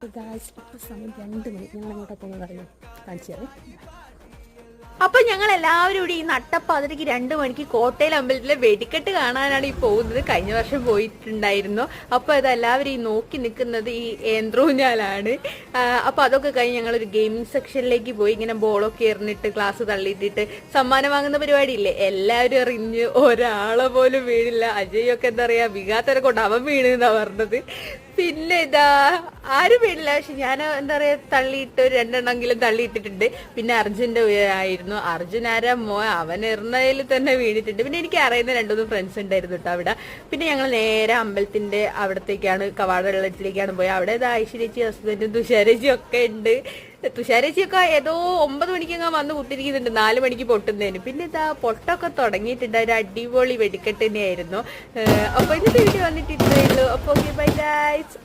ഇപ്പോൾ സമയം 2 മണി. ഞങ്ങൾ എങ്ങോട്ടാണ് പോകുന്നത് അറിയാം, കാണിച്ചു തരാം. അപ്പൊ ഞങ്ങൾ എല്ലാവരും കൂടി ഈ നട്ടപ്പാതിരക്ക് 2 മണിക്ക് കോട്ടയിൽ അമ്പലത്തിലെ വെടിക്കെട്ട് കാണാനാണ് ഈ പോകുന്നത്. കഴിഞ്ഞ വർഷം പോയിട്ടുണ്ടായിരുന്നു. അപ്പൊ അതെല്ലാവരും ഈ നോക്കി നിൽക്കുന്നത് ഈ ഏന്ത്രൂഞ്ഞാലാണ്. അപ്പൊ അതൊക്കെ കഴിഞ്ഞ് ഞങ്ങളൊരു ഗെയിമിംഗ് സെക്ഷനിലേക്ക് പോയി. ഇങ്ങനെ ബോളൊക്കെ എറിഞ്ഞിട്ട് ക്ലാസ് തള്ളിയിട്ടിട്ട് സമ്മാനം വാങ്ങുന്ന പരിപാടിയില്ലേ, എല്ലാവരും എറിഞ്ഞ് ഒരാളെ പോലും വീണില്ല. അജയൊക്കെ എന്താ പറയാ, വികാത്തരെ കൊണ്ട് അവൻ വീണെന്നാ പറഞ്ഞത്. പിന്നെ ഇതാ ആരും വീണില്ല. പക്ഷെ ഞാൻ എന്താ പറയാ തള്ളിയിട്ട് 2 എണ്ണമെങ്കിലും തള്ളിയിട്ടിട്ടുണ്ട്. പിന്നെ അർജുന്റെ ആയിരുന്നു. അർജുൻ ആരാ അവൻ എറിഞ്ഞതിൽ തന്നെ വീണിട്ടുണ്ട്. പിന്നെ എനിക്ക് അറിയുന്ന 2-3 ഫ്രണ്ട്സ് ഉണ്ടായിരുന്നു കേട്ടോ അവിടെ. പിന്നെ ഞങ്ങൾ നേരെ അമ്പലത്തിന്റെ അവിടത്തേക്കാണ്, കവാട വെള്ളത്തിലേക്കാണ് പോയത്. അവിടെ ഐശ്വര്യേച്ചി, ഹസ്ബൻഡും തുഷാരേച്ചിയും ഒക്കെ ഉണ്ട്. തുഷാരേച്ചിയൊക്കെ ഏതോ 9 മണിക്കങ്ങ് വന്ന് കുത്തിരിക്കുന്നുണ്ട്, 4 മണിക്ക് പൊട്ടുന്നതിന്. പിന്നെ ഇതാ പൊട്ടൊക്കെ തുടങ്ങിയിട്ടുണ്ട്. ഒരു അടിപൊളി വെടിക്കെട്ട് തന്നെയായിരുന്നു. അപ്പൊ ഇന്നത്തെ വീഡിയോ വന്നിട്ട് ഇത്രയേ ഉള്ളൂ. അപ്പൊ ഓക്കെ, ബൈ ഗൈസ്.